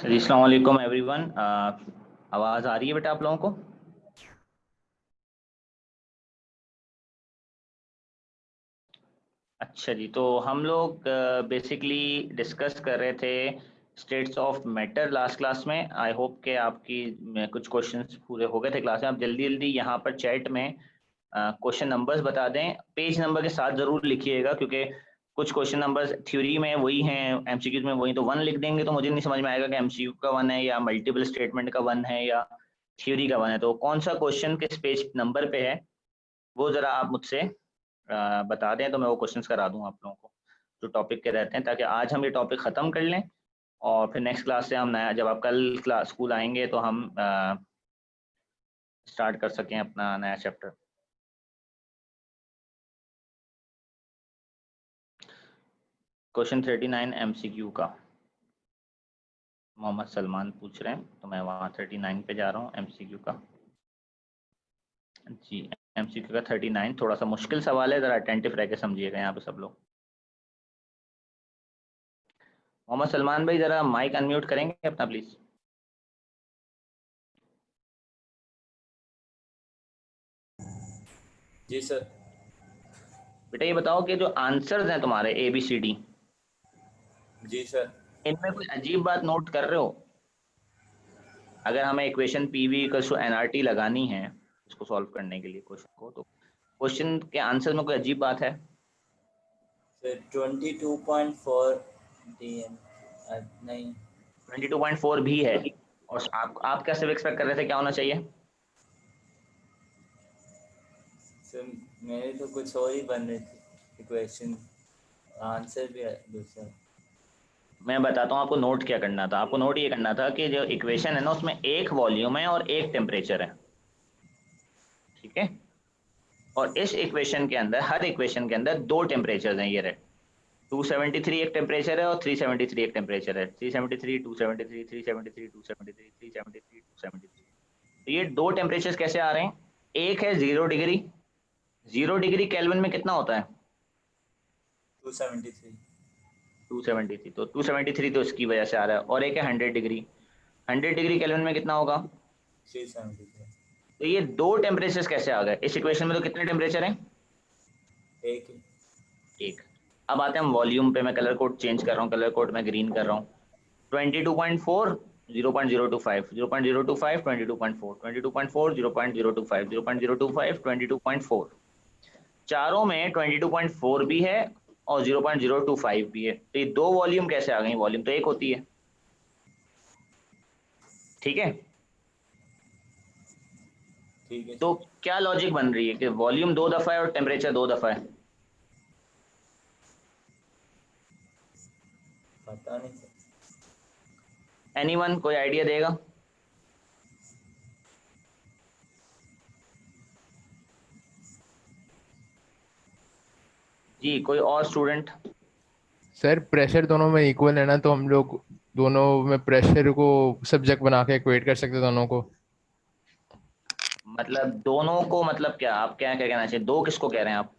जी अस्सलाम वालेकुम एवरीवन। आवाज़ आ रही है बेटा आप लोगों को? अच्छा जी, तो हम लोग बेसिकली डिस्कस कर रहे थे status of matter last class में। आई होप के आपकी कुछ क्वेश्चंस पूरे हो गए थे क्लास में। आप जल्दी जल्दी यहाँ पर चैट में क्वेश्चन नंबर्स बता दें, पेज नंबर के साथ ज़रूर लिखिएगा, क्योंकि कुछ क्वेश्चन नंबर्स थ्योरी में वही हैं, एमसीक्यूज में वही। तो वन लिख देंगे तो मुझे नहीं समझ में आएगा कि एमसीक्यू का वन है या मल्टीपल स्टेटमेंट का वन है या थ्योरी का वन है। तो कौन सा क्वेश्चन किस पेज नंबर पे है वो ज़रा आप मुझसे बता दें तो मैं वो क्वेश्चंस करा दूं आप लोगों को जो टॉपिक के रहते हैं, ताकि आज हम ये टॉपिक ख़त्म कर लें और फिर नेक्स्ट क्लास से हम नया, जब आप कल क्लास स्कूल आएंगे तो हम स्टार्ट कर सकें अपना नया चैप्टर। क्वेश्चन 39 एमसीक्यू का मोहम्मद सलमान पूछ रहे हैं, तो मैं वहाँ 39 पे जा रहा हूँ एमसीक्यू का। जी, एमसीक्यू का 39 थोड़ा सा मुश्किल सवाल है, ज़रा अटेंटिव रह के समझिएगा यहाँ पे सब लोग। मोहम्मद सलमान भाई ज़रा माइक अनम्यूट करेंगे अपना प्लीज़। Ji sir. बेटा ये बताओ कि जो आंसर्स हैं तुम्हारे ए बी सी डी, जी सर। इनमें कोई अजीब बात नोट कर रहे हो? अगर हमें equation P V equals to N R T लगानी है इसको सॉल्व करने के लिए क्वेश्चन को, तो क्वेश्चन के आंसर में कोई अजीब बात है? सर 22.4 DM नहीं। 22.4 भी है, और आप क्या सिर्फ एक्सपेक्ट कर रहे थे क्या होना चाहिए? सर मेरे तो कुछ और ही बन रही थी इक्वेशन, आंसर भी है दूसरा। मैं बताता हूँ आपको नोट क्या करना था। आपको नोट ये करना था कि जो इक्वेशन है ना उसमें एक वॉल्यूम है और एक टेम्परेचर है, ठीक है? और इस इक्वेशन के अंदर, हर इक्वेशन के अंदर दो टेम्परेचर हैं। ये रहे 273 एक टेम्परेचर है और 373 एक टेम्परेचर है। 373 273 373 273 373 273। तो ये दो टेम्परेचर्स कैसे आ रहे हैं? एक है 0 डिग्री, 0 डिग्री केल्विन में कितना होता है? 273। 273। तो 273 तो इसकी वजह से आ रहा है। और एक है 100 डिग्री, 100 डिग्री केल्विन में कितना होगा? 373। तो ये दो टेम्परेचर्स कैसे आ गए इस इक्वेशन में? तो कितने टेम्परेचर हैं? एक ही। एक। अब आते हैं हम वॉल्यूम पे। मैं कलर कोड चेंज कर रहा हूँ, कलर कोड मैं ग्रीन कर रहा हूँ। 22.4 0.025 0.025 22.4 22.4 0.025 0.025 22.4। चारों में 22.4 भी है और 0.025 भी है। तो ये दो वॉल्यूम कैसे आ गई? वॉल्यूम तो एक होती है, ठीक है? ठीक है तो सर। क्या लॉजिक बन रही है कि वॉल्यूम दो दफा है और टेम्परेचर दो दफा है? पता नहीं सर। एनीवन कोई आइडिया देगा? जी, कोई और स्टूडेंट? सर प्रेशर दोनों में इक्वल है ना, तो हम लोग दोनों में प्रेशर को सब्जेक्ट बना के इक्वेट कर सकते हैं दोनों को। मतलब दोनों को, मतलब क्या आप क्या क्या कहना चाहिए? दो किसको कह रहे हैं आप?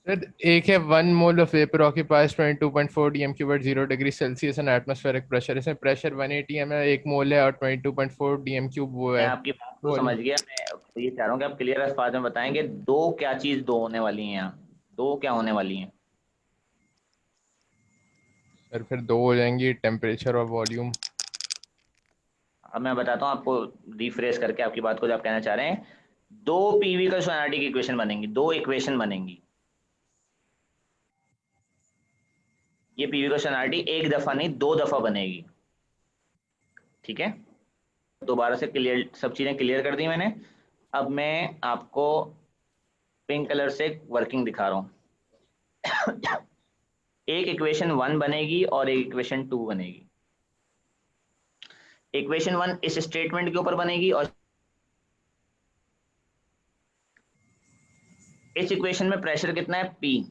सर एक है 1 mole of vapour occupies 22.4 DM cube at 0 degree Celsius and atmospheric pressure. इसमें प्रेशर 180 एम है, 1 मोल है, और 22.4 डीएम क्यूब वो मैं है आपकी बात को समझ वॉल्यूम। गया। मैं ये चाह रहा हूँ कि आप क्लियर अल्फाज में बताएंगे दो क्या चीज दो होने वाली है यहाँ, दो क्या होने वाली हैं? सर फिर दो हो जाएंगी, टेम्परेचर और वॉल्यूम। अब मैं बताता हूँ आपको, रिफ्रेश करके आपकी बात को जो आप कहना चाह रहे हैं। दो पीवी का सोनारिटी की इक्वेशन बनेंगी, दो इक्वेशन बनेंगी। ये पीवी का सोनारिटी एक दफा नहीं दो दफा बनेगी, ठीक है? दोबारा से क्लियर, सब चीजें क्लियर कर दी मैंने। अब मैं आपको पिंक कलर से वर्किंग दिखा रहा हूँ। एक इक्वेशन वन बनेगी और एक इक्वेशन टू बनेगी। इक्वेशन वन इस स्टेटमेंट के ऊपर बनेगी और इस इक्वेशन में प्रेशर कितना है? पी,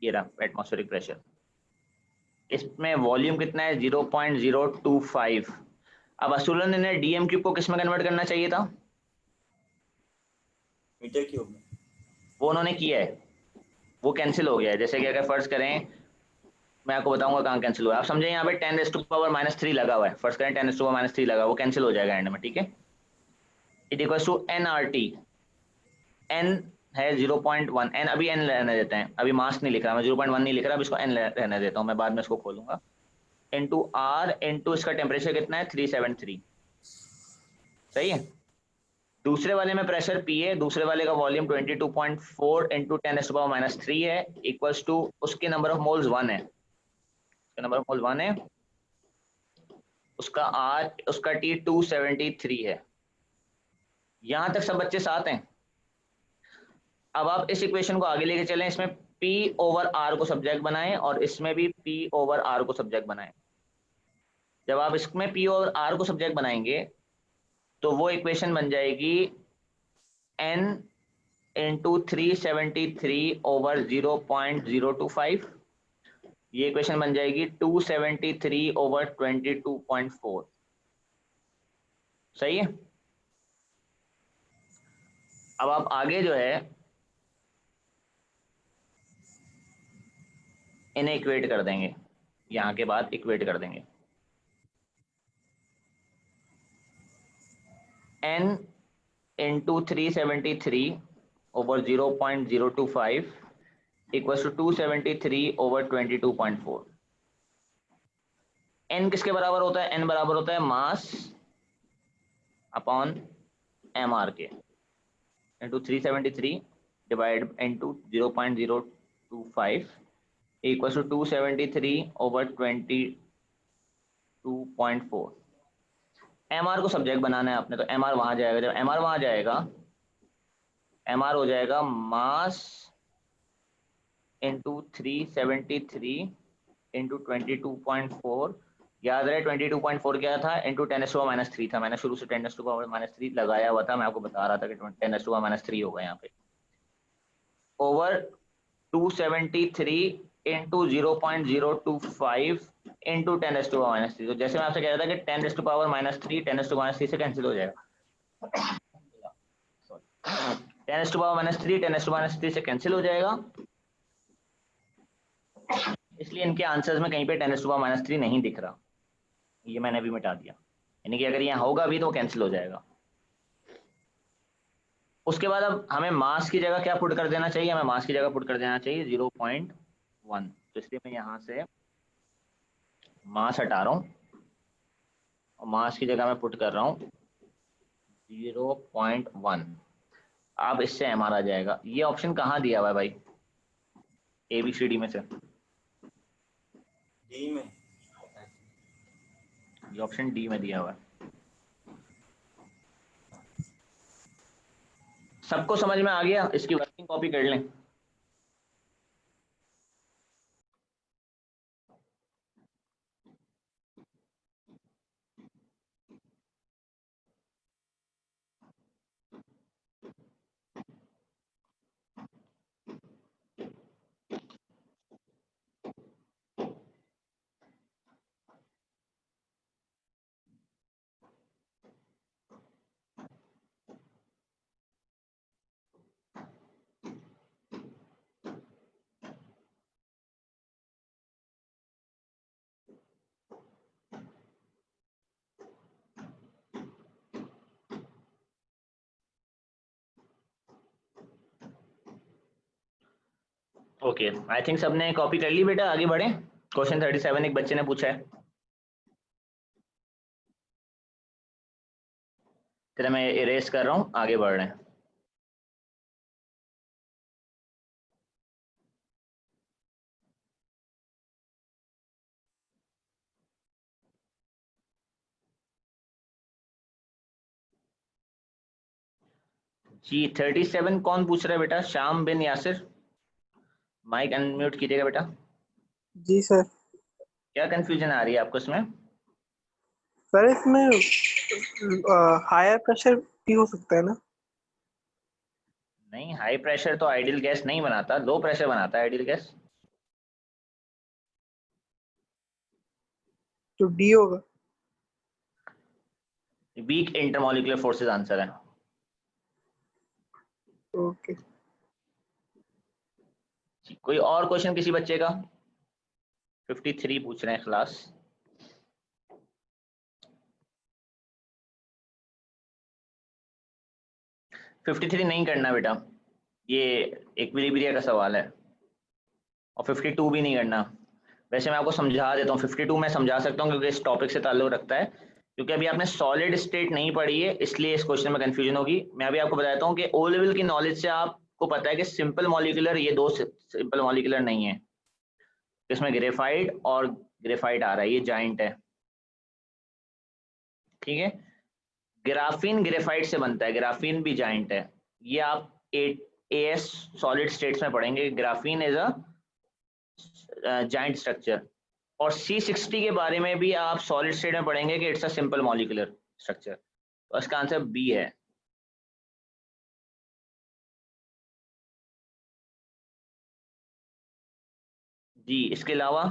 ये रहा एटमॉस्फेरिक प्रेशर। इसमें वॉल्यूम कितना है? 0.025। अब असूलन ने डीएम क्यूब को किस में कन्वर्ट करना चाहिए था? मीटर क्यूब में। वो उन्होंने किया है, वो कैंसिल हो गया है। जैसे कि अगर फर्ज करें मैं आपको बताऊंगा कहाँ कैंसिल हुआ है। आप समझे यहाँ पे 10⁻³ लगा हुआ है, फर्स्ट करें 10⁻³ लगा, वो कैंसिल हो जाएगा एंड में, ठीक है। It equals to nRT, n है 0.1, n अभी n रहने देते हैं, अभी मास नहीं लिख रहा मैं, 0.1 नहीं लिख रहा, अब इसको n रहने देता हूँ मैं, बाद में इसको खोलूंगा। इंटू r इंटू इसका टेम्परेचर कितना है 373, सही है। दूसरे वाले में प्रेशर P है, दूसरे वाले का वॉल्यूम 22.4 इंटू 10⁻³ है, इक्वल्स टू उसके नंबर ऑफ मोल्स 1 है, उसका नंबर ऑफ मोल्स 1 है, उसका R उसका T 273 है। यहां तक सब बच्चे साथ हैं। अब आप इस इक्वेशन को आगे लेके चलें, इसमें P ओवर R को सब्जेक्ट बनाएं और इसमें भी P ओवर R को सब्जेक्ट बनाएं। जब आप इसमें P ओवर R को सब्जेक्ट बनाएंगे तो वो इक्वेशन बन जाएगी n इंटू 373 ओवर 0.025, ये इक्वेशन बन जाएगी 273 ओवर 22.4, सही है। अब आप आगे जो है इन्हें इक्वेट कर देंगे, यहाँ के बाद इक्वेट कर देंगे। n into 373 over 0.025 equals to 273 over 22.4। n किसके बराबर होता है, n बराबर होता है मास अपॉन mr के, into 373 divide into 0.025 equals to 273 over 22.4। mr को सब्जेक्ट बनाना है आपने, तो mr वहां जाएगा, जब mr वहां जाएगा mr हो जाएगा मास इंटू 373 इंटू 22.4, याद रहे 22.4 क्या था, इंटू 10⁻³ था, मैंने शुरू से 10⁻³ लगाया हुआ था, मैं आपको बता रहा था कि 10⁻³ होगा यहाँ पे, ओवर 273 इंटू 0.025 इंटू 10⁻³। तो जैसे मैं आपसे कह रहा था कि 10⁻³ 10⁻³ से कैंसिल हो जाएगा, 10⁻³ 10⁻³ से कैंसिल हो जाएगा, इसलिए इनके आंसर्स में कहीं पे 10⁻³ नहीं दिख रहा, ये मैंने भी मिटा दिया, यानी कि अगर यहाँ होगा भी तो वो कैंसिल हो जाएगा। उसके बाद अब हमें मास की जगह क्या पुट कर देना चाहिए, हमें मास की जगह पुट कर देना चाहिए 0.1, तो इसलिए मैं यहाँ से मास हटा रहा हूँ और मास की जगह मैं पुट कर रहा हूँ 0.1। अब इससे एमआर आ जाएगा। ये ऑप्शन कहाँ दिया हुआ है भाई, ABCD में से डी में, ये ऑप्शन डी में दिया हुआ है। सबको समझ में आ गया, इसकी वर्किंग कॉपी कर लें। ओके, आई थिंक सबने कॉपी कर ली बेटा, आगे बढ़े। क्वेश्चन 37 एक बच्चे ने पूछा है, चलो मैं इरेज कर रहा हूँ, आगे बढ़ रहे हैं। जी 37 कौन पूछ रहा है बेटा, श्याम बिन यासिर, माइक अनम्यूट कीजिएगा बेटा। जी सर। क्या कंफ्यूजन आ रही है आपको इसमें? सर इसमें हायर प्रेशर भी हो सकता है ना? नहीं, हाई प्रेशर तो आइडियल गैस नहीं बनाता, लो प्रेशर बनाता है आइडियल गैस। तो डी होगा। वीक इंटरमॉलिक्यूलर फोर्सेस आंसर है। ओके। कोई और क्वेश्चन किसी बच्चे का? 53 पूछ रहे हैं क्लास। नहीं करना बेटा, ये इक्विलिब्रिया का सवाल है, और 52 भी नहीं करना। वैसे मैं आपको समझा देता हूँ, 52 मैं समझा सकता हूँ क्योंकि इस टॉपिक से ताल्लुक रखता है, क्योंकि अभी आपने सॉलिड स्टेट नहीं पढ़ी है इसलिए इस क्वेश्चन में कंफ्यूजन होगी। मैं अभी आपको बताता हूँ कि ओ लेवल की नॉलेज से आपको पता है कि सिंपल मॉलिक्यूलर, ये दो सिंपल मॉलिक्यूलर नहीं है, इसमें ग्रेफाइट और ग्रेफाइट आ रहा है, ये जाइंट है, ठीक है। ग्राफीन ग्रेफाइट से बनता है, ग्राफीन भी जाइंट है, ये आप एएस सॉलिड स्टेट्स में पढ़ेंगे। Graphene is a giant structure, और C60 के बारे में भी आप सॉलिड स्टेट में पढ़ेंगे कि it's a simple molecular structure. तो इसका आंसर बी है। जी, इसके अलावा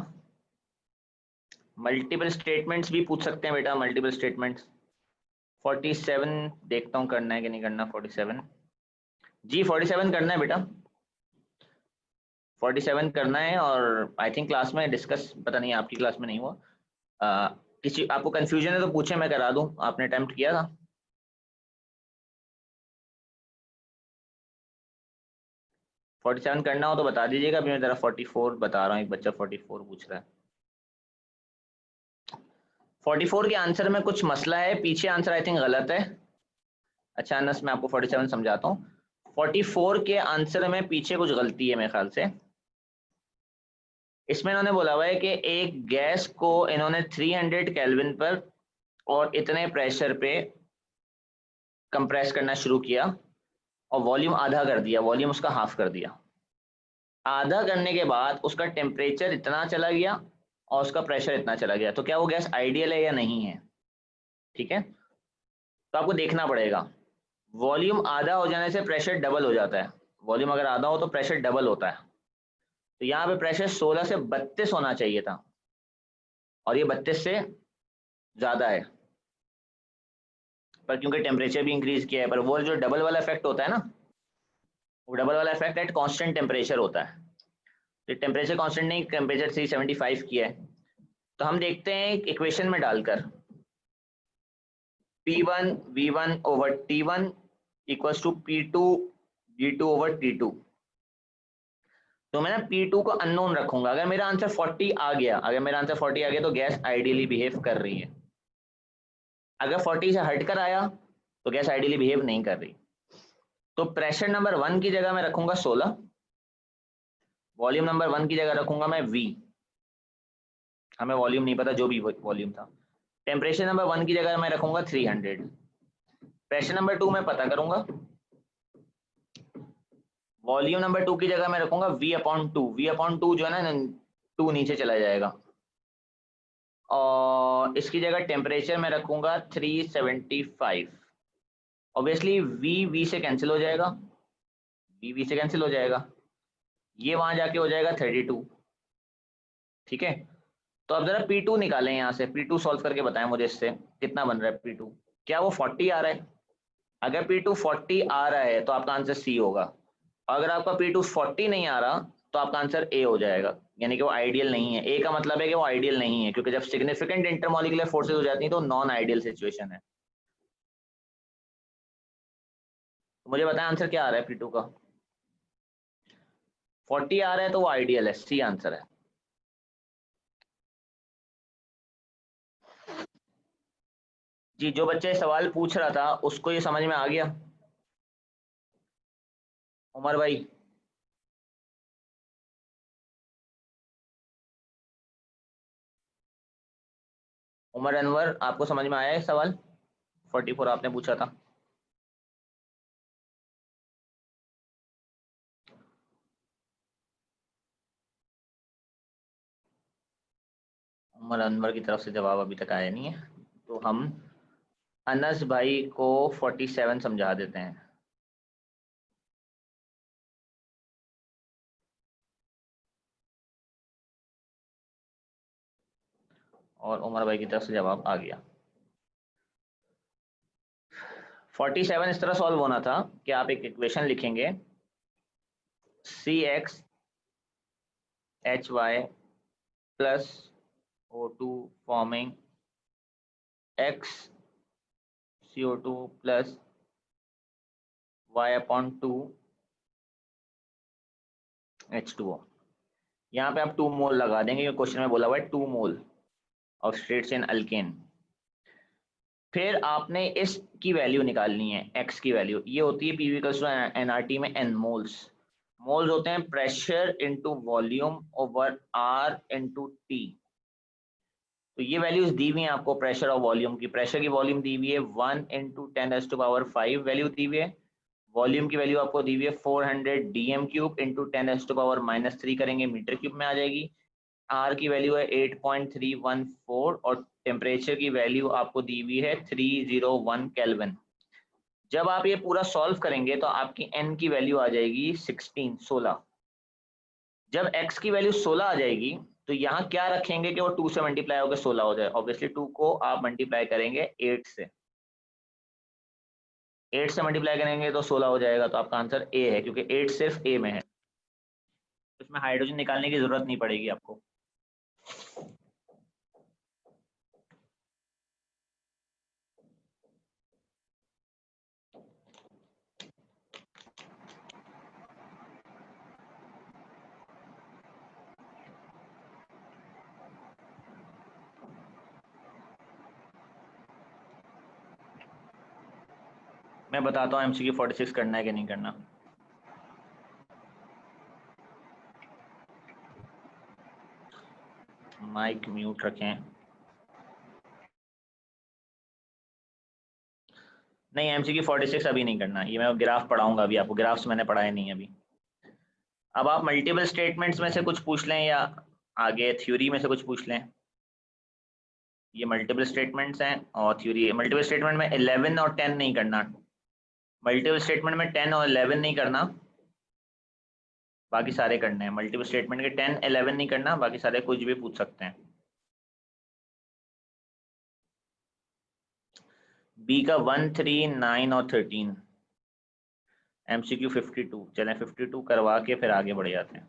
मल्टीपल स्टेटमेंट्स भी पूछ सकते हैं बेटा, मल्टीपल स्टेटमेंट्स। 47 देखता हूँ करना है कि नहीं करना। 47 जी 47 करना है बेटा, 47 करना है, और आई थिंक क्लास में डिस्कस, पता नहीं आपकी क्लास में नहीं हुआ। किसी आपको कंफ्यूजन है तो पूछे, मैं करा दूं। आपने अटेम्प्ट किया था? फोर्टी 47 करना हो तो बता दीजिएगा। अभी मैं जरा 44 बता रहा हूँ, एक बच्चा 44 पूछ रहा है। 44 के आंसर में कुछ मसला है, पीछे आंसर आई थिंक गलत है। अच्छा अनस, मैं आपको 47 समझाता हूँ। 44 के आंसर में पीछे कुछ गलती है मेरे ख्याल से। इसमें इन्होंने बोला हुआ है कि एक गैस को इन्होंने 300 केल्विन पर और इतने प्रेशर पे कंप्रेस करना शुरू किया, और वॉल्यूम आधा कर दिया, वॉल्यूम उसका हाफ कर दिया। आधा करने के बाद उसका टेम्परेचर इतना चला गया और उसका प्रेशर इतना चला गया, तो क्या वो गैस आइडियल है या नहीं है? ठीक है, तो आपको देखना पड़ेगा। वॉल्यूम आधा हो जाने से प्रेशर डबल हो जाता है, वॉल्यूम अगर आधा हो तो प्रेशर डबल होता है। तो यहाँ पे प्रेशर 16 से 32 होना चाहिए था, और ये 32 से ज़्यादा है, पर क्योंकि टेम्परेचर भी इंक्रीज किया है। पर वो जो डबल वाला इफेक्ट होता है ना, वो डबल वाला इफेक्ट एट कांस्टेंट टेम्परेचर होता है। तो टेम्परेचर कांस्टेंट नहीं, टेम्परेचर 375 किया है। तो हम देखते हैं इक्वेशन में डालकर, P1 V1 over T1 equals to P2 V2 over T2। तो मैं ना P2 को अननोन रखूंगा। अगर मेरा आंसर 40 आ गया, तो गैस आइडियली बिहेव कर रही है। अगर 40 से हटकर आया तो गैस आइडियली बिहेव नहीं कर रही। तो प्रेशर नंबर 1 की जगह मैं रखूंगा 16, वॉल्यूम नंबर 1 की जगह रखूंगा मैं V, हमें वॉल्यूम नहीं पता, जो भी वॉल्यूम था। टेम्परेचर नंबर 1 की जगह मैं रखूंगा 300। प्रेशर नंबर 2 मैं पता करूंगा, वॉल्यूम नंबर 2 की जगह मैं रखूंगा V/2। V/2 जो है ना, 2 नीचे चला जाएगा, और इसकी जगह टेम्परेचर में रखूंगा 375। ऑब्वियसली V से कैंसिल हो जाएगा, V से कैंसिल हो जाएगा, ये वहां जाके हो जाएगा 32। ठीक है, तो अब जरा P2 निकालें यहाँ से। P2 सॉल्व करके बताएं मुझे, इससे कितना बन रहा है P2। क्या वो 40 आ रहा है? अगर P2 40 आ रहा है तो आपका आंसर C होगा। अगर आपका P2 40 नहीं आ रहा तो आपका आंसर A हो जाएगा, यानी कि वो आइडियल नहीं है। A का मतलब है कि वो आइडियल नहीं है, क्योंकि जब सिग्निफिकेंट इंटरमॉलिक्यूलर फोर्सेज हो जाती हैं तो नॉन आइडियल सिचुएशन है। तो मुझे बताएं आंसर क्या आ रहा है P2 का। 40 आ रहा है तो वो आइडियल है, C आंसर है। जी, जो बच्चे सवाल पूछ रहा था उसको ये समझ में आ गया? उमर भाई, उमर अनवर, आपको समझ में आया है सवाल? 44 आपने पूछा था। उमर अनवर की तरफ से जवाब अभी तक आया नहीं है, तो हम अनस भाई को 47 समझा देते हैं। और उमर भाई की तरफ से जवाब आ गया। 47 इस तरह सॉल्व होना था कि आप एक इक्वेशन लिखेंगे, CX HY plus O2 forming X CO2 plus Y/2 H2O। यहाँ पे आप 2 मोल लगा देंगे, ये क्वेश्चन में बोला हुआ है 2 mole of straight chain alkane. फिर आपने इस की वैल्यू निकालनी है, x की वैल्यू, ये होती है PV = nRT में n मोल्स। मोल्स होते हैं pressure into volume over R into T। तो ये वैल्यूज दी हुई हैं आपको प्रेशर और वॉल्यूम की। प्रेशर की वॉल्यूम दी हुई है 1 × 10⁵ वैल्यू दी हुई है। वॉल्यूम की वैल्यू आपको दी हुई है 400 dm³ × 10⁻³ करेंगे मीटर क्यूब में आ जाएगी। आर की वैल्यू है 8.314 और टेम्परेचर की वैल्यू आपको दी हुई है 301 केल्विन। जब आप ये पूरा सॉल्व करेंगे तो आपकी एन की वैल्यू आ जाएगी 16। जब एक्स की वैल्यू 16 आ जाएगी तो यहाँ क्या रखेंगे कि वो 2 से मल्टीप्लाई होकर 16 हो जाए। ऑब्वियसली 2 को आप मल्टीप्लाई करेंगे 8 से, 8 से मल्टीप्लाई करेंगे तो 16 हो जाएगा। तो आपका आंसर ए है, क्योंकि 8 सिर्फ ए में है, इसमें हाइड्रोजन निकालने की जरूरत नहीं पड़ेगी आपको। मैं बताता हूँ MCQ 46 करना है कि नहीं करना। माइक म्यूट रखें। नहीं, MCQ 46 अभी नहीं करना, ये मैं ग्राफ पढ़ाऊंगा अभी आपको। ग्राफ्स मैंने पढ़ाए नहीं अभी। अब आप मल्टीपल स्टेटमेंट्स में से कुछ पूछ लें या आगे थ्योरी में से कुछ पूछ लें। ये मल्टीपल स्टेटमेंट्स हैं और थ्योरी है। मल्टीपल स्टेटमेंट में 11 और 10 नहीं करना। मल्टीपल स्टेटमेंट में 10 और 11 नहीं करना, बाकी सारे करने हैं। मल्टीपल स्टेटमेंट के 10 11 नहीं करना, बाकी सारे कुछ भी पूछ सकते हैं। बी का 1 3 9 और 13 MCQ 52। चलें 52 करवा के फिर आगे बढ़ जाते हैं।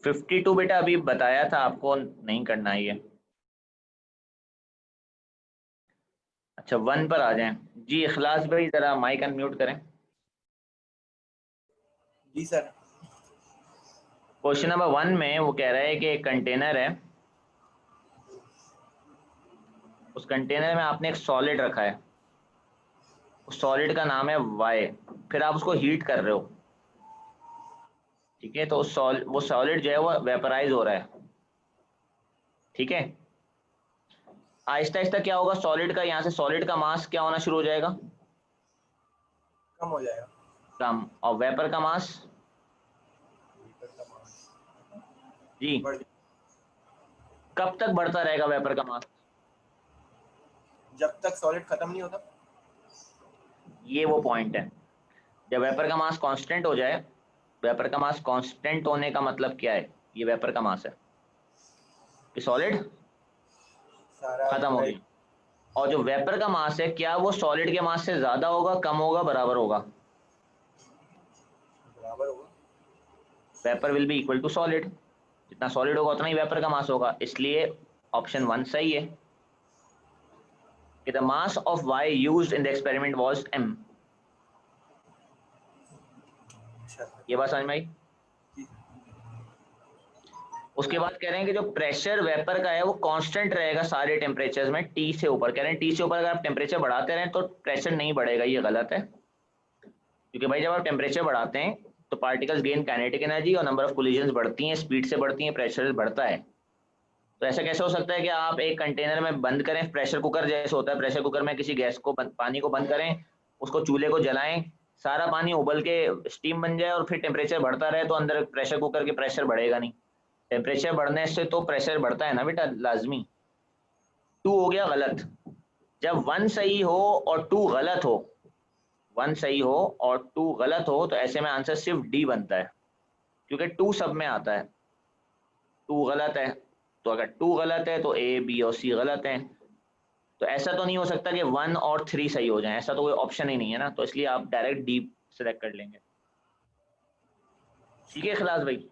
52 बेटा अभी बताया था आपको, नहीं करना है ये। अच्छा 1 पर आ जाएं जी। इखलास भाई जरा माइक अनम्यूट करें। जी सर। क्वेश्चन नंबर 1 में वो कह रहा है कि एक कंटेनर है, उस कंटेनर में आपने एक सॉलिड रखा है, उस सॉलिड का नाम है Y। फिर आप उसको हीट कर रहे हो, ठीक है। तो वो सॉलिड जो है वो वेपराइज हो रहा है, ठीक है। आहिस्ता आहिस्ता क्या होगा, सॉलिड का, यहाँ से सॉलिड का मास क्या होना शुरू हो जाएगा, कम हो जाएगा। कम। और वेपर का मास जी कब तक बढ़ता रहेगा वेपर का मास, जब तक सॉलिड खत्म नहीं होता। ये वो पॉइंट है। जब वेपर का मास कांस्टेंट हो जाए, वेपर का मास कांस्टेंट होने का मतलब क्या है, ये वेपर का मास है कि सॉलिड सारा खत्म हो गई। और जो वेपर का मास है, क्या वो सॉलिड के मास से ज्यादा होगा, कम होगा, बराबर होगा? बराबर होगा। Vapour will be equal to solid, जितना सॉलिड होगा उतना ही वेपर का मास होगा। इसलिए ऑप्शन 1 सही है कि the mass of Y used in the experiment was m। ये बात समझ में आई? उसके बाद कह रहे हैं कि जो प्रेशर वेपर का है वो कांस्टेंट रहेगा सारे टेम्परेचर्स में T से ऊपर। कह रहे हैं T से ऊपर अगर आप टेम्परेचर बढ़ाते रहें तो प्रेशर नहीं बढ़ेगा, ये गलत है। क्योंकि भाई जब आप टेम्परेचर बढ़ाते हैं तो पार्टिकल्स गेन काइनेटिक एनर्जी और नंबर ऑफ कोलिजन्स बढ़ती हैं, स्पीड से बढ़ती हैं, प्रेशर बढ़ता है। तो ऐसा कैसे हो सकता है कि आप एक कंटेनर में बंद करें, प्रेशर कुकर जैसे होता है, प्रेशर कुकर में किसी गैस को पानी को बंद करें, उसको चूल्हे को जलाएं, सारा पानी उबल के स्टीम बन जाए और फिर टेम्परेचर बढ़ता रहे, तो अंदर प्रेशर कुकर के प्रेशर बढ़ेगा नहीं। टेम्परेचर बढ़ने से तो प्रेशर बढ़ता है ना बेटा, लाजमी। 2 हो गया गलत। जब 1 सही हो और 2 गलत हो, 1 सही हो और 2 गलत हो, तो ऐसे में आंसर सिर्फ डी बनता है, क्योंकि 2 सब में आता है। 2 गलत है, तो अगर 2 गलत है तो ए बी और सी गलत है। तो ऐसा तो नहीं हो सकता कि 1 और 3 सही हो जाए, ऐसा तो कोई ऑप्शन ही नहीं है ना। तो इसलिए आप डायरेक्ट डी सेलेक्ट कर लेंगे। ठीक है खलास भाई?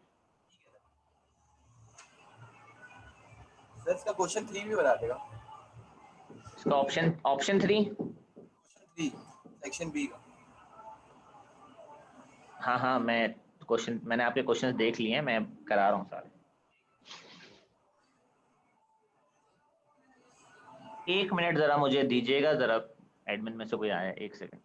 सर इसका क्वेश्चन 3 भी बता देगा। इसका ऑप्शन 3, क्वेश्चन 3 सेक्शन बी का। हाँ हाँ मैंने आपके क्वेश्चंस देख लिए हैं, मैं करा रहा हूँ सारे। 1 मिनट जरा मुझे दीजिएगा, जरा एडमिन में से कोई आया है, 1 सेकंड।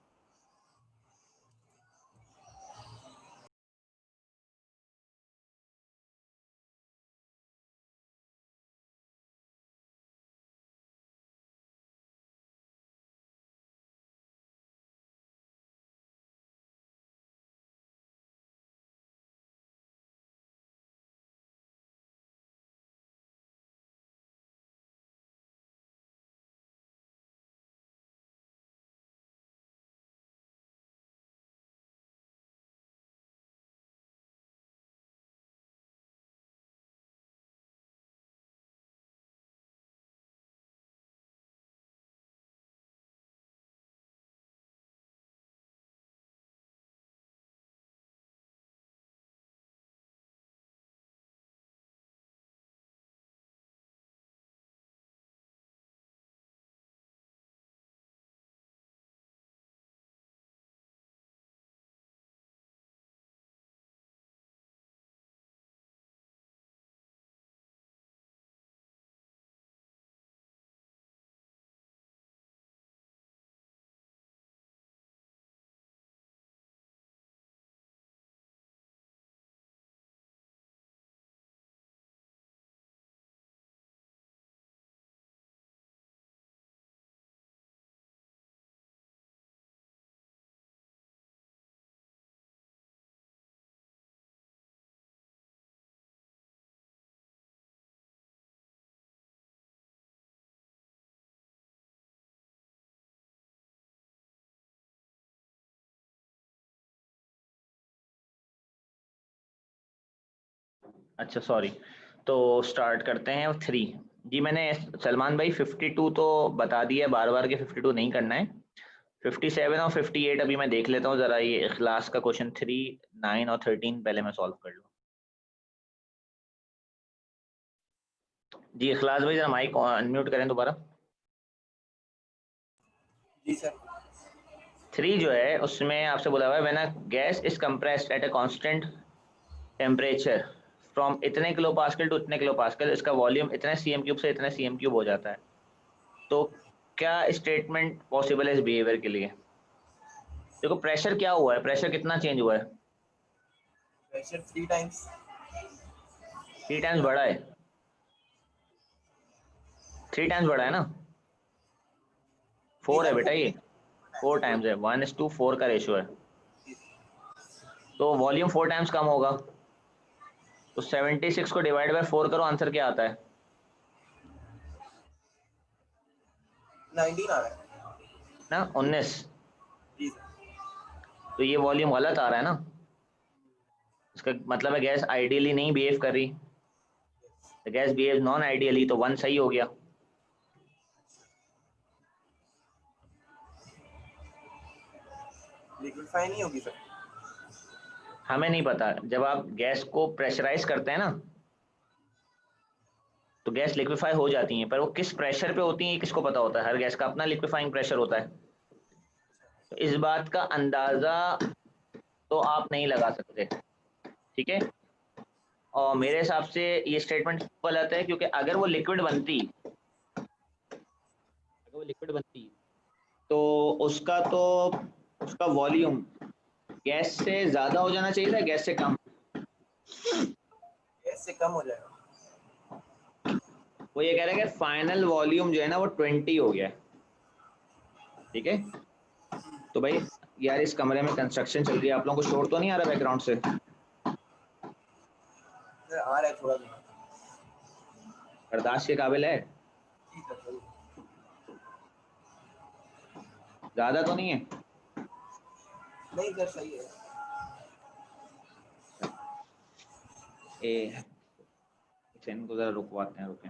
अच्छा सॉरी, तो स्टार्ट करते हैं 3। जी मैंने सलमान भाई 52 तो बता दिया, बार बार के 52 नहीं करना है। 57 और 58 अभी मैं देख लेता हूँ जरा, ये इखलास का क्वेश्चन 3, 9 और 13 पहले मैं सॉल्व कर लूँ। जी इखलास भाई जरा माइक अनम्यूट करें दोबारा। जी सर। 3 जो है उसमें आपसे बोला हुआ है when a gas is compressed at a constant temperature from इतने किलो पास्कल टू इतने किलो पास्कल, इसका वॉल्यूम इतने सीएम क्यूब से इतने सीएम क्यूब हो जाता है। तो क्या स्टेटमेंट पॉसिबल है इस बिहेवियर के लिए? देखो प्रेशर क्या हुआ है, प्रेशर कितना चेंज हुआ है? Pressure 3 times. 3 टाइम्स बढ़ा है, 3 टाइम्स बढ़ा है ना? 4 है बेटा, ये 4 टाइम्स है, 1:4 का रेशियो है। तो वॉल्यूम 4 टाइम्स कम होगा, तो 76 को डिवाइड बाय 4 करो, आंसर क्या आता है? 19 आ रहा है ना 19। जी सर। तो ये वॉल्यूम गलत आ रहा है ना, इसका मतलब है गैस आइडियली नहीं बिहेव कर रही, गैस बिहेव नॉन आइडियली, तो 1 सही हो गया। लिक्विफाई नहीं होगी सर? हमें नहीं पता, जब आप गैस को प्रेशराइज करते हैं ना तो गैस लिक्विफाई हो जाती है, पर वो किस प्रेशर पे होती है किसको पता होता है, हर गैस का अपना लिक्विफाइंग प्रेशर होता है। तो इस बात का अंदाजा तो आप नहीं लगा सकते, ठीक है। और मेरे हिसाब से ये स्टेटमेंट गलत है, क्योंकि अगर वो लिक्विड बनती तो उसका वॉल्यूम गैस से ज्यादा हो जाना चाहिए था, गैस से कम? गैस से कम हो जाएगा। वो ये कह रहा है कि फाइनल वॉल्यूम जो है ना वो 20 हो गया है, ठीक है। तो भाई यार इस कमरे में कंस्ट्रक्शन चल रही है, आप लोगों को शोर तो नहीं आ रहा बैकग्राउंड से? सर आ रहा है थोड़ा थोड़ा। बर्दाश्त के काबिल है? जी सर जरूर। ज्यादा तो नहीं है? नहीं सर सही है। इनको जरा रुकवाते हैं, रुके।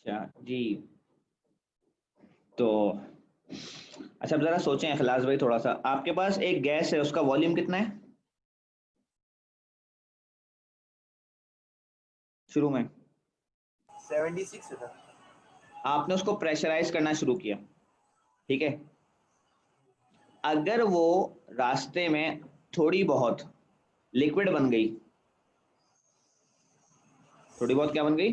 अच्छा जी, तो अच्छा अब जरा सोचें इखलास भाई, थोड़ा सा आपके पास एक गैस है, उसका वॉल्यूम कितना है शुरू में? 76 है सर। आपने उसको प्रेशराइज करना शुरू किया, ठीक है? अगर वो रास्ते में थोड़ी बहुत लिक्विड बन गई, थोड़ी बहुत क्या बन गई,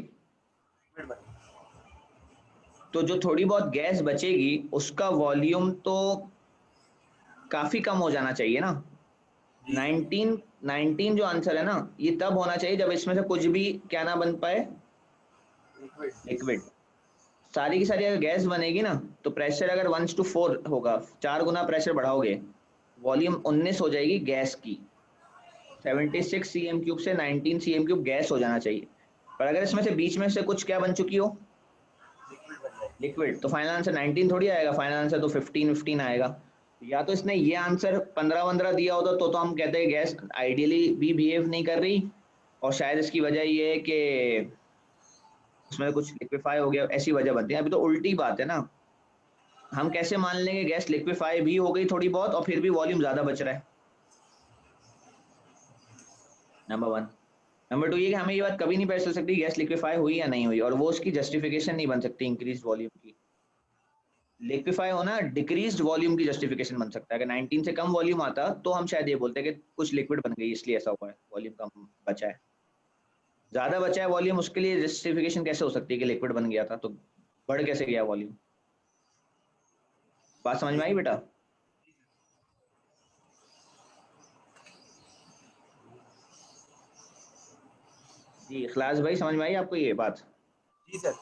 तो जो थोड़ी बहुत गैस बचेगी उसका वॉल्यूम तो काफी कम हो जाना चाहिए ना। 19 जो आंसर है ना, ये तब होना चाहिए जब इसमें से कुछ भी क्या ना बन पाए, लिक्विड। सारी की सारी अगर गैस बनेगी ना, तो प्रेशर अगर 1:4 होगा, 4 गुना प्रेशर बढ़ाओगे, वॉल्यूम 19 हो जाएगी गैस की। 76 cm³ से 19 cm³ गैस हो जाना चाहिए। पर अगर इसमें से बीच में से कुछ क्या बन चुकी हो, लिक्विड, तो फाइनल आंसर 19 थोड़ी आएगा, फाइनल आंसर तो 15 आएगा। या तो इसने ये आंसर 15 दिया होता तो हम कहते हैं गैस आइडियली भी बिहेव नहीं कर रही, और शायद इसकी वजह ये है कि उसमें कुछ लिक्विफाई हो गया, ऐसी वजह बनती है। अभी तो उल्टी बात है ना, हम कैसे मान लेंगे गैस लिक्विफाई भी हो गई थोड़ी बहुत और फिर भी वॉल्यूम ज्यादा बच रहा है? नंबर 1। नंबर 2 ये कि हमें ये बात कभी नहीं पता चल सकती गैस लिक्विफाई हुई या नहीं हुई, और वो उसकी जस्टिफिकेशन नहीं बन सकती इंक्रीज वॉल्यूम की। लिक्विफाई होना डिक्रीज्ड वॉल्यूम की जस्टिफिकेशन बन सकता है। अगर 19 से कम वॉल्यूम आता तो हम शायद ये बोलते हैं कि कुछ लिक्विड बन गई इसलिए ऐसा हुआ है, वॉल्यूम कम बचा है। ज्यादा बचा है वॉल्यूम, उसके लिए जस्टिफिकेशन कैसे हो सकती है कि लिक्विड बन गया था, तो बढ़ कैसे गया वॉल्यूम? बात समझ में आई बेटा? जी इखलास भाई, समझ में आई आपको ये बात? जी सर।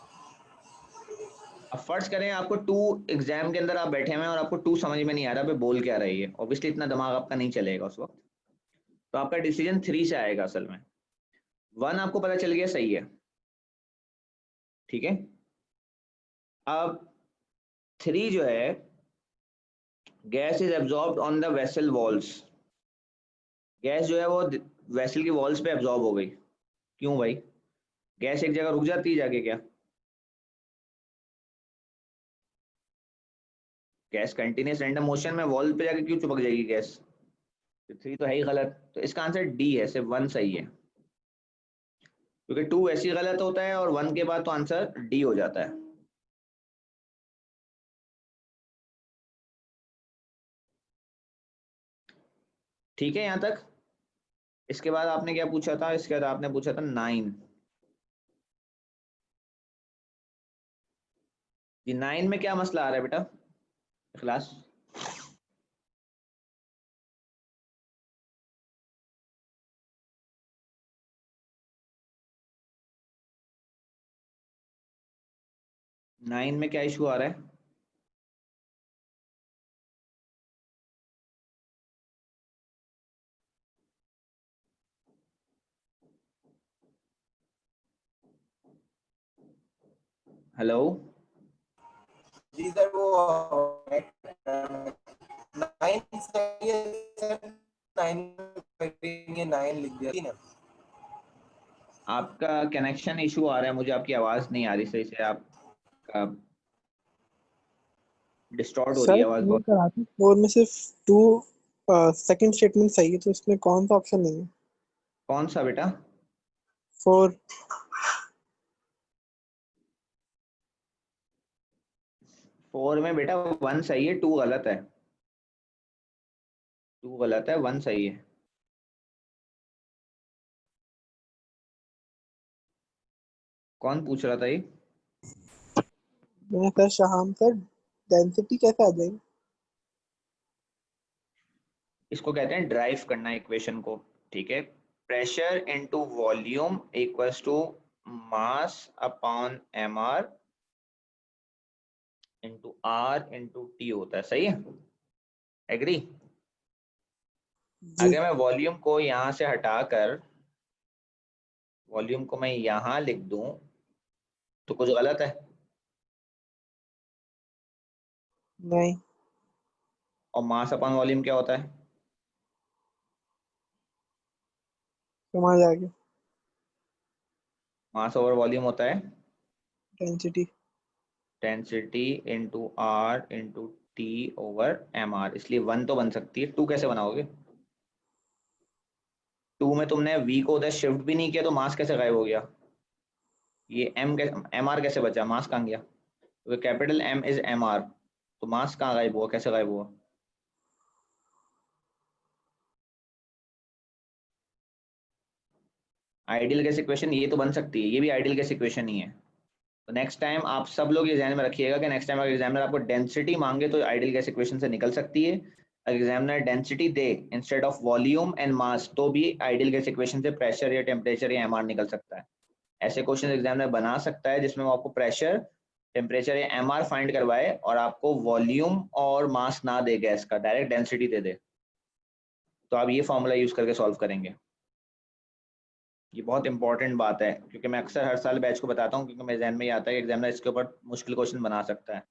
अब फर्ज करें आपको 2 एग्जाम के अंदर आप बैठे हुए हैं और आपको 2 समझ में नहीं आ रहा, बोल क्या रही है, ऑब्वियसली इतना दिमाग आपका नहीं चलेगा उस वक्त, तो आपका डिसीजन 3 से आएगा असल में। 1 आपको पता चल गया सही है, ठीक है? अब 3 जो है, gas is absorbed on the vessel walls, gas जो है वो वेसल की वॉल्स पे एब्जॉर्ब हो गई। क्यों भाई, गैस एक जगह रुक जाती है जाके क्या? गैस कंटिन्यूस रैंडम मोशन में वॉल पे जाके क्यों चिपक जाएगी गैस? 3 तो है ही गलत, तो इसका आंसर डी है, सिर्फ 1 सही है, क्योंकि 2 वैसे ही गलत होता है और 1 के बाद तो आंसर डी हो जाता है। ठीक है यहाँ तक? इसके बाद आपने क्या पूछा था? इसके बाद आपने पूछा था 9। ये 9 में क्या मसला आ रहा है बेटा क्लास? नाइन में क्या इशू आ रहा है? हेलो? जी सर, वो 9 सही है सर। 9 लिख दिया थी ना। आपका कनेक्शन इशू आ रहा है, मुझे आपकी आवाज नहीं आ रही सही से, आपका डिस्टॉर्ट हो रही सर है आवाज ये बहुत। करा था 4 में सिर्फ 2 सेकंड स्टेटमेंट सही है, तो इसमें कौन सा ऑप्शन नहीं है? कौन सा बेटा? 4। 4 में बेटा 1 सही है, 2 गलत है। 2 गलत है, 1 सही है। कौन पूछ रहा था ये? मैं सर शाहाम सर, डेंसिटी कैसे आ जाएगी? इसको कहते हैं ड्राइव करना इक्वेशन को, ठीक है? Pressure into volume equals to mass upon mr into r into t होता है, सही है? एग्री? जी। अगर मैं वॉल्यूम को यहां से हटाकर वॉल्यूम को मैं यहां लिख दूं तो कुछ गलत है? नहीं। और मास अपॉन वॉल्यूम क्या होता है? समझ आ गया। मास ओवर वॉल्यूम होता है density into R into T over M R, इसलिए 1 तो बन सकती है। 2 कैसे बनाओगे? 2 में तुमने v को उधर शिफ्ट भी नहीं किया तो मास कैसे गायब हो गया? ये एम आर कैसे बचा? मास कहाँ गया? क्योंकि capital M is M R, तो मास कहाँ गायब हुआ? कैसे गायब हुआ? आइडियल गैस इक्वेशन ये तो बन सकती है, ये भी आइडियल गैस इक्वेशन ही है। तो नेक्स्ट टाइम आप सब लोग ये ध्यान में रखिएगा कि नेक्स्ट टाइम अगर एग्जामिनर आपको डेंसिटी मांगे तो आइडियल गैस इक्वेशन से निकल सकती है। अगर examiner density they instead of volume and mass तो भी आइडियल गैस इक्वेशन से प्रेशर या टेम्परेचर या एमआर निकल सकता है। ऐसे क्वेश्चन एग्जामिनर बना सकता है जिसमें वो आपको प्रेशर, टेम्परेचर या एमआर फाइंड करवाए और आपको वॉल्यूम और मास ना दे गैस का, डायरेक्ट डेंसिटी दे दे। तो आप ये फॉर्मूला यूज करके सॉल्व करेंगे। ये बहुत इंपॉर्टेंट बात है क्योंकि मैं अक्सर हर साल बैच को बताता हूँ, क्योंकि मेरे ध्यान में ये आता है कि एग्जामिनर इसके ऊपर मुश्किल क्वेश्चन बना सकता है।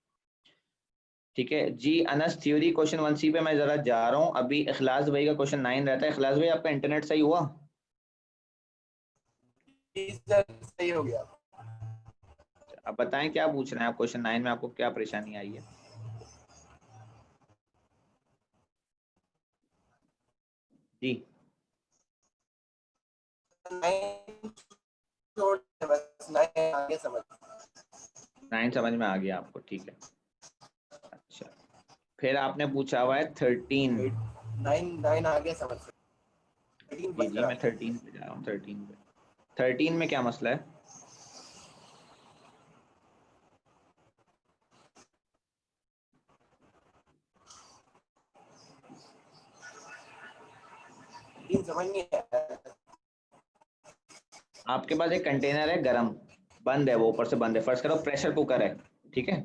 ठीक है जी। अनस थ्योरी क्वेश्चन 1C पे मैं जरा जा रहा हूँ। अभी इखलास भाई का क्वेश्चन 9 रहता है। इखलास भाई आपका इंटरनेट सही हुआ? सही हो गया। अब बताएं क्या पूछ रहे हैं आप क्वेश्चन 9 में, आपको क्या परेशानी आई है? जी 9 समझ में आ गया आपको, ठीक है। अच्छा, फिर आपने पूछा हुआ है 13। 9 आ गया समझ। जी मैं 13 पे जा रहा हूँ। 13 में क्या मसला है? समझ नहीं आया। आपके पास एक कंटेनर है गरम, बंद है, वो ऊपर से बंद है। फर्स्ट करो प्रेशर कुकर है, ठीक है।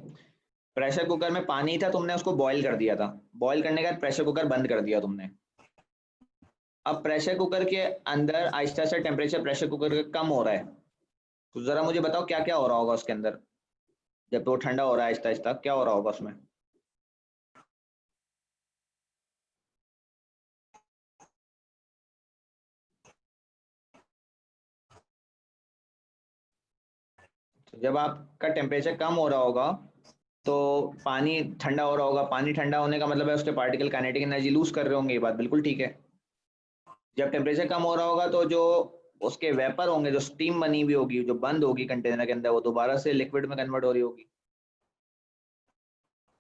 प्रेशर कुकर में पानी था, तुमने उसको बॉईल कर दिया था। बॉईल करने के बाद प्रेशर कुकर बंद कर दिया तुमने। अब प्रेशर कुकर के अंदर आहिस्ता से टेम्परेचर प्रेशर कुकर का कम हो रहा है। तो जरा मुझे बताओ क्या क्या हो रहा होगा उसके अंदर जब वो ठंडा हो रहा है आहिस्ता आहिस्ता, क्या हो रहा होगा उसमें? जब आपका टेम्परेचर कम हो रहा होगा तो पानी ठंडा हो रहा होगा। पानी ठंडा होने का मतलब है उसके पार्टिकल काइनेटिक एनर्जी लूज कर रहे होंगे, ये बात बिल्कुल ठीक है। जब टेम्परेचर कम हो रहा होगा तो जो उसके वेपर होंगे, जो स्टीम बनी हुई होगी, जो बंद होगी कंटेनर के अंदर, वो दोबारा से लिक्विड में कन्वर्ट हो रही होगी।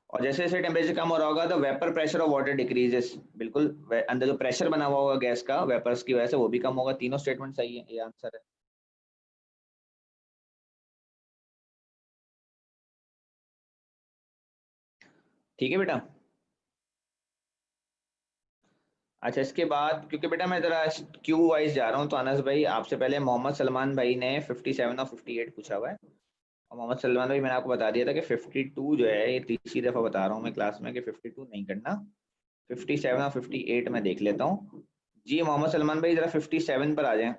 और जैसे जैसे टेम्परेचर कम हो रहा होगा तो vapour pressure of water decreases. बिल्कुल, अंदर जो प्रेशर बना हुआ होगा गैस का वेपर्स की वजह से, वो भी कम होगा। तीनों स्टेटमेंट सही है, ये आंसर है। ठीक है बेटा। अच्छा, इसके बाद क्योंकि बेटा मैं जरा क्यू वाइज जा रहा हूँ, तो अनस भाई आपसे पहले मोहम्मद सलमान भाई ने 57 और 58 पूछा हुआ है। और मोहम्मद सलमान भाई मैंने आपको बता दिया था कि 52 जो है, ये तीसरी दफा बता रहा हूँ मैं क्लास में कि 52 नहीं करना, 57 और 58 में देख लेता हूँ। जी मोहम्मद सलमान भाई जरा 57 पर आ जाएं।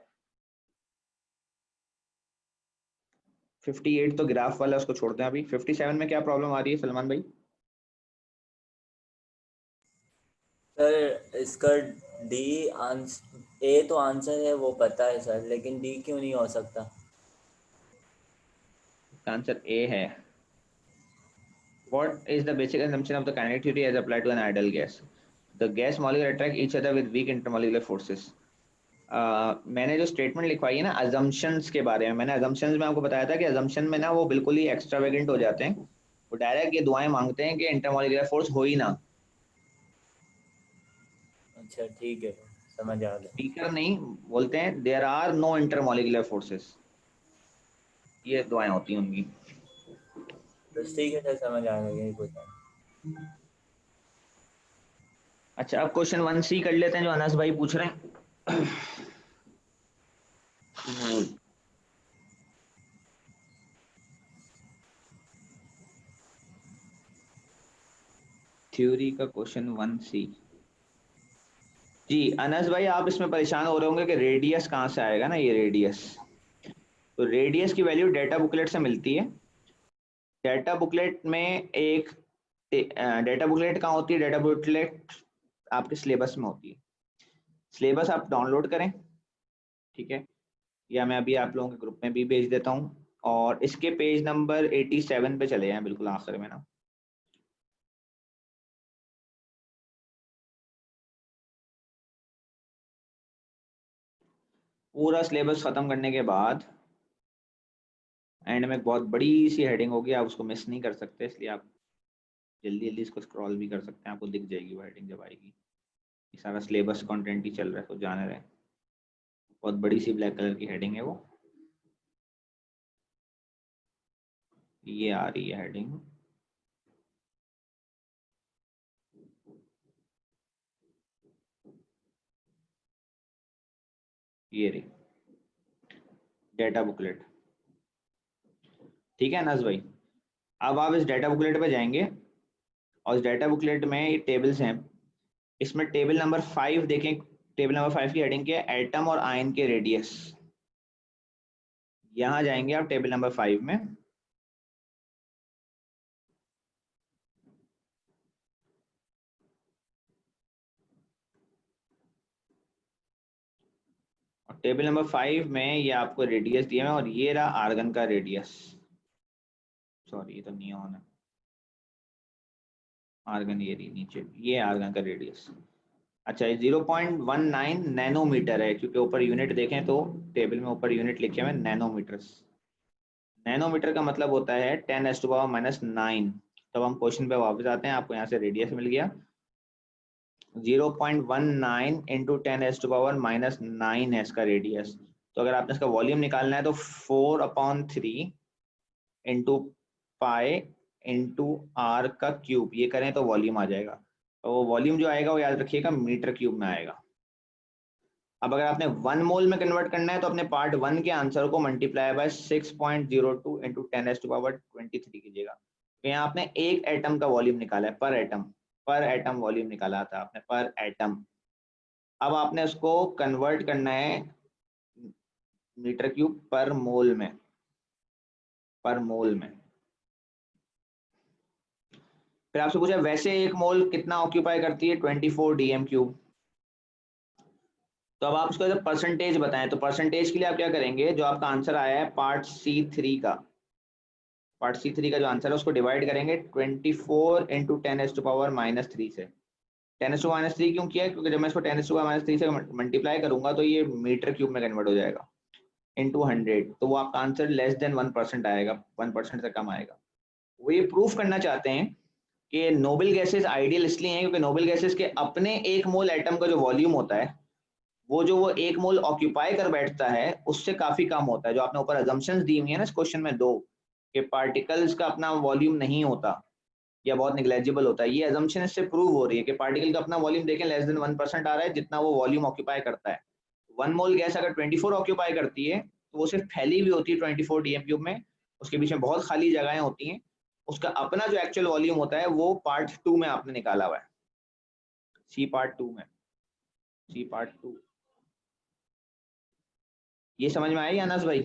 58 तो ग्राफ वाला, उसको छोड़ते हैं अभी। 57 में क्या प्रॉब्लम आ रही है सलमान भाई? सर इसका डी ए तो आंसर है वो पता है सर, लेकिन डी क्यों नहीं हो सकता? आंसर ए है। What is the basic assumption of the kinetic theory as applied to an ideal gas? The gas molecule attract each other with weak intermolecular forces. मैंने जो स्टेटमेंट लिखवाई है ना assumptions के बारे में, मैंने assumptions में आपको बताया था कि assumption में ना वो बिल्कुल ही extravagant हो जाते हैं। वो डायरेक्ट ये दुआएं मांगते हैं कि इंटरमोलिकुलर फोर्स हो ही ना। अच्छा ठीक है, समझ आ गया। स्पीकर नहीं बोलते हैं there are no intermolecular forces, ये दुआएं होती हैं उनकी। तो ठीक है सर, समझ आ गया, यही पूछा। अच्छा, अब क्वेश्चन 1C कर लेते हैं जो अनस भाई पूछ रहे हैं। थ्योरी का क्वेश्चन 1C। जी अनस भाई, आप इसमें परेशान हो रहे होंगे कि रेडियस कहाँ से आएगा ना, ये रेडियस। तो रेडियस की वैल्यू डेटा बुकलेट से मिलती है। डेटा बुकलेट में एक डेटा बुकलेट कहाँ होती है? डेटा बुकलेट आपके सिलेबस में होती है। सिलेबस आप डाउनलोड करें, ठीक है, या मैं अभी आप लोगों के ग्रुप में भी भेज देता हूँ। और इसके पेज नंबर 87 पे चले हैं, बिल्कुल आखिर में ना। पूरा सिलेबस खत्म करने के बाद एंड में एक बहुत बड़ी सी हेडिंग होगी, आप उसको मिस नहीं कर सकते, इसलिए आप जल्दी जल्दी इसको स्क्रॉल भी कर सकते हैं, आपको दिख जाएगी वो हेडिंग जब आएगी। ये सारा सिलेबस कंटेंट ही चल रहा है, तो जाने रहे। बहुत बड़ी सी ब्लैक कलर की हेडिंग है वो, ये आ रही है हेडिंग। ये रही डेटा बुकलेट। ठीक है अनस भाई, अब आप इस डेटा बुकलेट पे जाएंगे और इस डेटा बुकलेट में ये टेबल्स हैं। इसमें टेबल नंबर 5 देखें, टेबल नंबर 5 की हेडिंग क्या है? एटम और आयन के रेडियस। यहां जाएंगे आप टेबल नंबर 5 में, और टेबल नंबर 5 में ये आपको रेडियस दिया है, और ये रहा आर्गन का रेडियस। सॉरी ये तो नियॉन है, आर्गन ये रही नीचे, ये आर्गन का रेडियस। अच्छा ये 0.19 नैनोमीटर है, क्योंकि ऊपर यूनिट देखें तो टेबल में ऊपर यूनिट लिखे हुए नैनोमीटर्स। नैनोमीटर का मतलब होता है 10⁻⁹। तब हम क्वेश्चन पे वापस आते हैं, आपको यहाँ से रेडियस मिल गया 0.19 इंटू 10⁻⁹ है इसका रेडियस। तो अगर आपने इसका वॉल्यूम निकालना है तो 4/3 इंटू पाई इंटू आर का क्यूब, ये करें तो वॉल्यूम आ जाएगा। तो वो वॉल्यूम जो आएगा वो याद रखिएगा मीटर क्यूब में आएगा। अब अगर आपने 1 मोल में कन्वर्ट करना है तो अपने पार्ट 1 के आंसर को मल्टीप्लाई बाय 6.02 इंटू 10⁻23 कीजिएगा। तो यहाँ आपने एक एटम का वॉल्यूम निकाला है, पर एटम वॉल्यूम निकाला था आपने, पर एटम। अब आपने उसको कन्वर्ट करना है मीटर क्यूब पर मोल में, फिर आपसे पूछा वैसे एक मोल कितना ऑक्यूपाई करती है? 24 dm क्यूब। तो अब आप उसको जब परसेंटेज बताएं, तो परसेंटेज के लिए आप क्या करेंगे, जो आपका आंसर आया है पार्ट C3 का, जो आंसर है उसको डिवाइड करेंगे 24 इंटू 10⁻³ से। 10⁻³ क्यों किया है? क्योंकि जब मैं इसको 10⁻³ से मल्टीप्लाई करूंगा तो ये मीटर क्यूब में कन्वर्ट हो जाएगा इंटू 100, तो वो आपका आंसर लेस देन 1% आएगा, 1% से कम आएगा। वो ये प्रूफ करना चाहते हैं कि नोबल गैसेस आइडियल इसलिए हैं क्योंकि नोबल गैसेस के अपने 1 मोल एटम का जो वॉल्यूम होता है वो 1 मोल ऑक्यूपाई कर बैठता है उससे काफी कम होता है। जो आपने ऊपर अजम्पशंस दी हुई है ना इस क्वेश्चन में 2, कि पार्टिकल्स का अपना वॉल्यूम नहीं होता या बहुत निग्लेजिबल होता है, ये अजम्पशन इससे प्रूव हो रही है कि पार्टिकल का अपना वॉल्यूम देखें लेस देन 1% आ रहा है जितना वो वॉल्यूम ऑक्यूपाई करता है। 1 मोल गैस अगर 24 ऑक्यूपाई करती है तो वो सिर्फ फैली हुई होती है 24 dm क्यूब में, उसके बीच में बहुत खाली जगहें होती हैं। उसका अपना जो एक्चुअल वॉल्यूम होता है वो पार्ट 2 में आपने निकाला हुआ है, सी पार्ट 2। ये समझ में आया अनस भाई?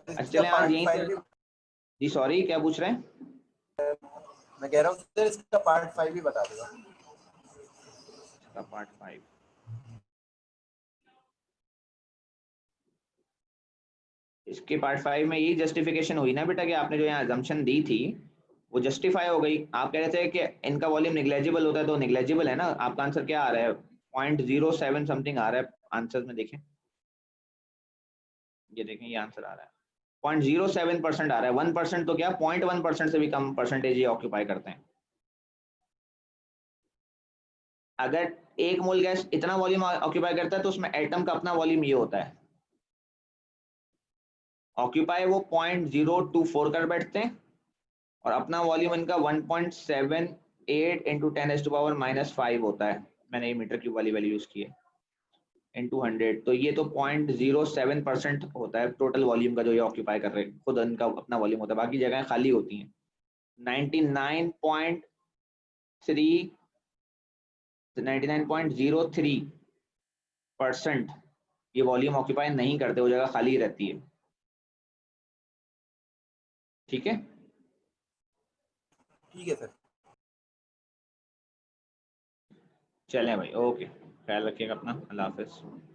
अच्छा चले आज यहीं पर, जी सॉरी क्या पूछ रहे हैं? मैं कह रहा हूँ सर इसका पार्ट 5 भी बता देगा। पार्ट 5 इसके पार्ट 5 में यही जस्टिफिकेशन हुई ना बेटा कि आपने जो यहाँ अजम्पशन दी थी वो जस्टिफाई हो गई। आप कह रहे थे कि इनका वॉल्यूम निग्लेजिबल होता है, तो निग्लेजिबल है ना। आपका आंसर क्या आ रहा है? 0.07 समथिंग आ रहा है आंसर में, देखें ये देखें, ये आंसर आ रहा है 0.07% आ रहा है। 1% तो क्या 0.1% से भी कम परसेंटेज ये ऑक्यूपाई करते हैं। अगर 1 मोल गैस इतना वॉल्यूम ऑक्यूपाई करता है तो उसमें एटम का अपना वॉल्यूम ये होता है, ऑक्यूपाई वो 0.024 कर बैठते हैं और अपना वॉल्यूम इनका 1.78 इंटू 10⁻⁻5 होता है। मैंने ये मीटर क्यूब वाली वैल्यू यूज की है इंटू 100, तो ये तो 0.07% होता है टोटल वॉल्यूम का जो ये ऑक्यूपाई कर रहे हैं। खुद इनका अपना वॉल्यूम होता है, बाकी जगहें खाली होती हैं। 99.03% ये वॉल्यूम ऑक्यूपाई नहीं करते, वो जगह खाली रहती है। ठीक है ठीक है सर। चलें भाई, ओके। ख्याल रखिएगा अपना, अल्लाह हाफिज़।